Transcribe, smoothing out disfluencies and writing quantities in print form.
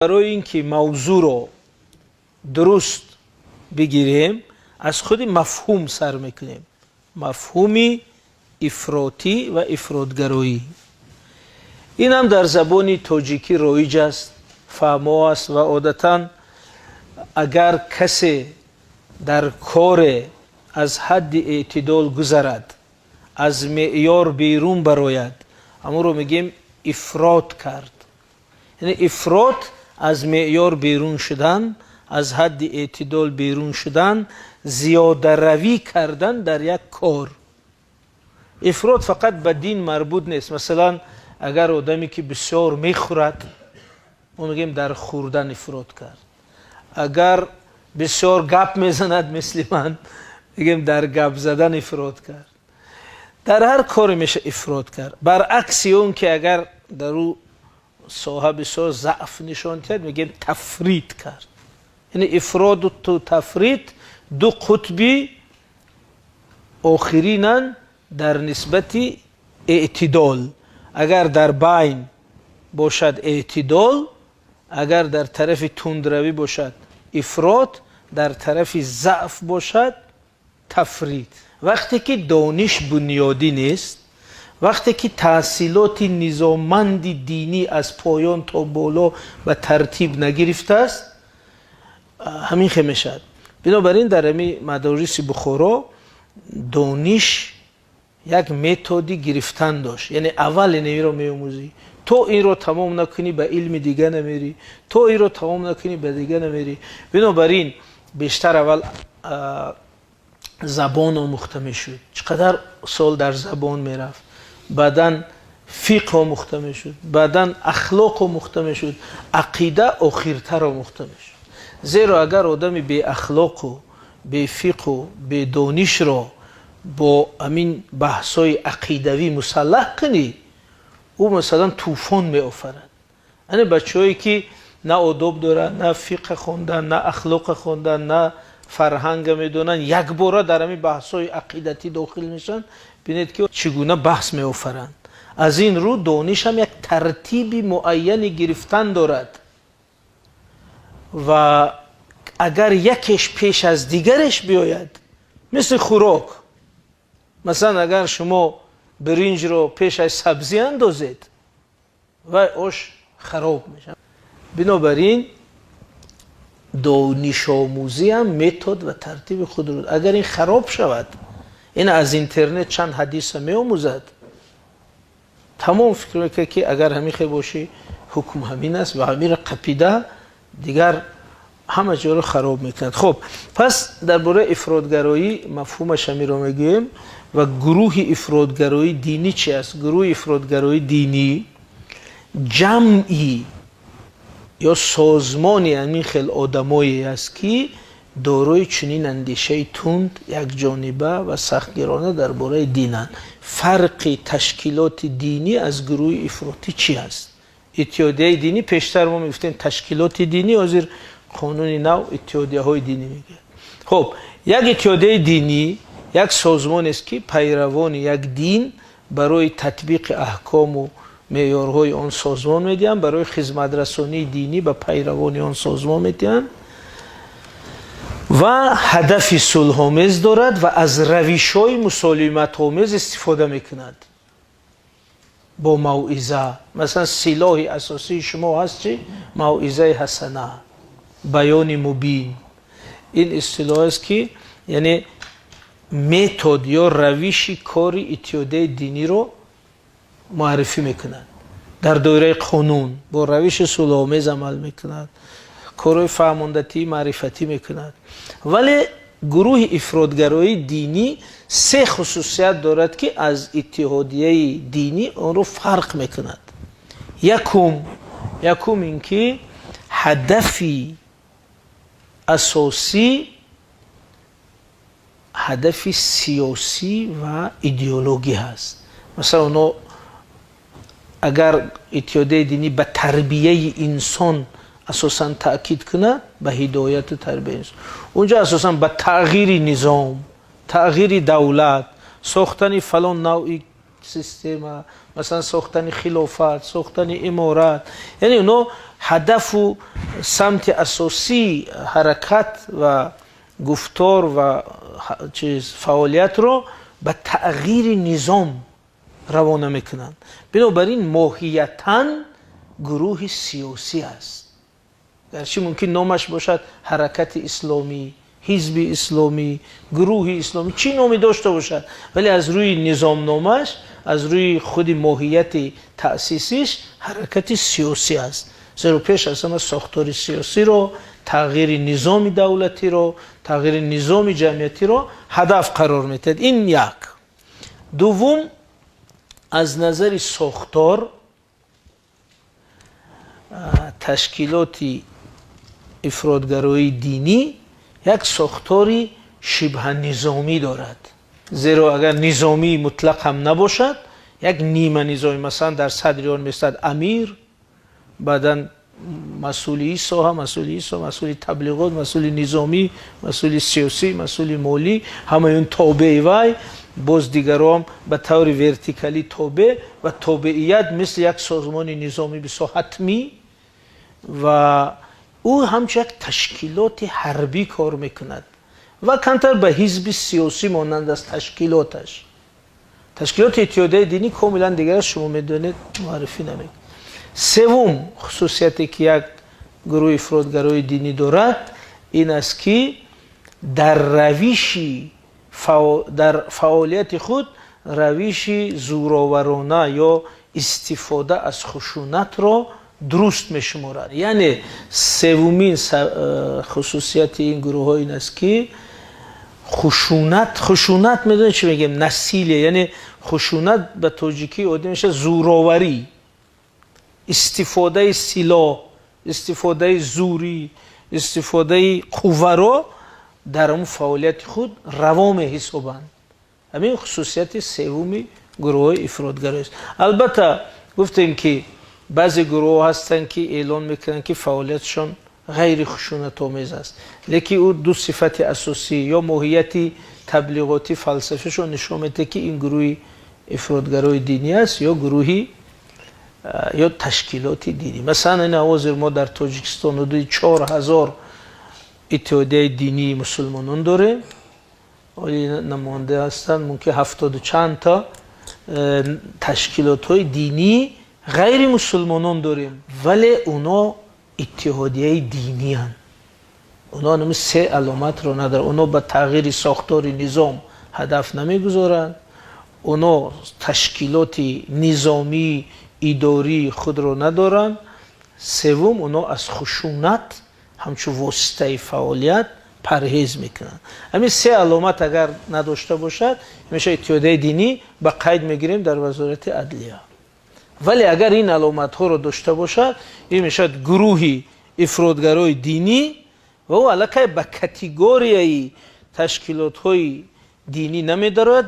برای اینکه موضوع رو درست بگیریم از خود مفهوم سر میکنیم. مفهومی افراطی و افراطگرایی. این هم در زبان تاجیکی رایج است، فهمو است و عادتا اگر کسی در کار از حد اعتدال گذرد، از معیار بیرون براید، اما رو میگیم افراط کرد. یعنی افراط از معیار بیرون شدن، از حد اعتدال بیرون شدن، زیاده روی کردن در یک کار. افراط فقط به دین مربوط نیست. مثلا اگر آدمی که بسیار میخورد، اون میگیم در خوردن افراط کرد. اگر بسیار گپ میزند مثل من، میگیم در گپ زدن افراط کرد. در هر کاری میشه افراط کرد. برعکس اون که اگر در او صاحب بسیار ضعف نشان کرد، میگیم تفریط کرد. یعنی افراط و تفریط دو قطبی آخرینن در نسبت اعتدال. اگر در بین باشد اعتدال، اگر در طرف تندروی باشد افراط، در طرف ضعف باشد تفریط. وقتی که دانش بنیادی نیست، وقتی که تحصیلات نظاممند دینی از پایان تا بالا و ترتیب نگرفته است، همین خیلی شد. بنابراین در همین مدارس بخارا دانش یک متدی گرفتن داشت. یعنی اول این رو می‌آموزی، تو این رو تمام نکنی به علم دیگه نمیری، تو این رو تمام نکنی به دیگه نمیری. بنابراین بیشتر اول زبان آموخته میشد. چقدر سال در زبان میرفت. بعدن فقه آموخته میشد، بعدن اخلاق آموخته میشد، عقیده آخرتر آموخته میشد. زیرا اگر آدمی به اخلاق و به فقه و به دانش را با همین بحثای عقیدوی مسلح کنی، او مثلا طوفان می آفرد. یعنی بچه‌هایی که نه آداب دارن، نه فقه خوندن، نه اخلاق خوندن، نه فرهنگ میدونن، یک بار در همین بحثای عقیدتی داخل میشن، ببینید که چگونه بحث می آفرند. از این رو دانش هم یک ترتیبی معین گرفتن دارد و اگر یکیش پیش از دیگرش بیاید، مثل خوراک، مثلا اگر شما برنج رو پیش از سبزی اندازید و آش خراب میشه. بنابراین دانش آموزی هم متد و ترتیب خود رو، اگر این خراب شود، این از اینترنت چند حدیث می آموزد، تمام فکر میکنه که اگر همین خیلی باشی حکم همین است و همین قپیده دیگر همه جا رو خراب میکند. خب پس درباره افراطگرایی مفهومش همین رو میگیم. و گروه افراطگرایی دینی چی است؟ گروه افراطگرایی دینی جمعی یا سازمانی همین خیلی آدمایی است که دارای چنین اندیشه تند، یک جانبه و سختگیرانه درباره دینند. فرق تشکیلات دینی از گروه افراطی چی است؟ اتحادیه دینی پیشتر ما میگفتیم تشکیلات دینی، حاضر قانون نو اتحادیه های دینی میگه. خب یک اتحادیه دینی یک سازمان است که پیروان یک دین برای تطبیق احکام و معیارهای آن سازمان میدن، برای خدمت رسانی دینی به پیروان آن سازمان میدن و هدف صلح‌آمیز دارد و از روش‌های مسالمت‌آمیز استفاده میکند. با موعظه، مثلا سلاح اساسی شما هست چی؟ موعظه حسنه، بیان مبین. این اصطلاح است که یعنی متد یا روش کاری اتحادیه دینی رو معرفی میکنند. در دایره قانون با روش صلح‌آمیز عمل میکند، کارهای فرماندهی معرفتی میکند. ولی گروه افراطگرایی دینی سه خصوصیت دارد که از اتحادیه دینی آن رو فرق میکند. یکم اینکه هدفی اساسی هدف سیاسی و ایدئولوژی هست. مثلا اونا اگر اتحادیه دینی به تربیه انسان اساساً تأکید کنه، به هدایت تربیه انسان، اونجا اساساً به تغییر نظام، تغییر دولت، ساختن فلان نوعی система, масалан сохтани хилофат, сохтани иморат, яъне оно ҳадафу самти асосии ҳаракат ва гуфтор ва фаъолиятро ба тағйири низом равона мекунанд. Бинобар ин моҳиятан гурӯҳи сиёсӣ аст. гарчи мумкин номаш бошад ҳаракати исломӣ, ҳизби исломӣ, гурӯҳи исломӣ, чӣ номе дошта бошад, вале аз рӯи низомномаш, аз рӯи худи моҳияти таъсисиш ҳаракати сиёсӣ аст. зеро пеш аз ҳама сохтори сиёсиро, тағйири низоми давлатиро, тағйири низоми ҷамъиятиро ҳадаф қарор медиҳад. ин як. дуввум, аз назари сохтор ташкилоти ифродгароии динӣ як сохтори шибҳанизомӣ дорад. зеро агар низомии мутлақ ҳам набошад, як нима низомӣ, масалан дар садри он меистад амир, баъдан масъули соҳа, масъули таблиғот, масъули низомӣ, масъули сиёсӣ, масъули молӣ, ҳамаён тобеи вай, боз дигарам ба таври вертикалӣ тобе ва тобеият мисли як созмони низоми бисёр ҳатмӣ ва ӯ ҳамчун як ташкилоти ҳарбӣ кор мекунад ва камтар ба ҳизби сиёсӣ монанд аст ташкилоташ. ташкилоти иттиҳодияи динӣ комилан дигар аст, шумо медонед, муаррифӣ намекунад. севум хусусияте ки як гурӯҳи ифродгароии динӣ дорад ин аст ки дар равиши дар фаъолияти худ равиши зӯроварона ё истифода аз хушунатро дуруст мешуморад. яъне севумин хусусияти ин гурӯҳҳо ин аст ки хушунат медонед чӣ мегӯем, насилия, яъне хушунат ба тоҷикии оддӣ мешавад зӯроварӣ, истифодаи силоҳ, истифодаи зӯрӣ, истифодаи қувваро дар он фаъолияти худ раво меҳисобанд. ҳамин хусусияти севуми гурӯҳҳои ифродгароист. албатта гуфтем ки баъзе гурӯҳҳо ҳастанд ки эълон мекунанд ки фаъолиятшон ғайри хушунатомез аст, лекин ӯ ду сифати асосӣ ё моҳияти таблиғоти фалсафишон нишон медиҳад ки ин гурӯҳи ифродгарои динӣ аст ё гурӯҳи ё ташкилоти динӣ. масалан ин ҳозир мо дар тоҷикистон ҳудуди 4000 иттиҳодияи динии мусулмонон дорем, оли намонда ҳастанд мумкин 70 чанд та ташкилотҳои динии ғайри мусулмонон дорем, вале уно иттиҳодияи диниянд. уно нами се аломатро надоранд. уно ба тағйири сохтори низом ҳадаф намегузоранд, уно ташкилоти низомии идории худро надоранд. севум, уно аз хушунат ҳамчун воситаи фаъолият парҳез мекунанд. ҳамин се аломат агар надошта бошад, мешавад иттиҳодияи динӣ ба қайд мегирем дар вазорати адлия. вале агар ин аломатҳоро дошта бошад, ин мешавад гурӯҳи ифродгарои динӣ ва ӯ аллакай ба категорияи ташкилотҳои динӣ намедарояд.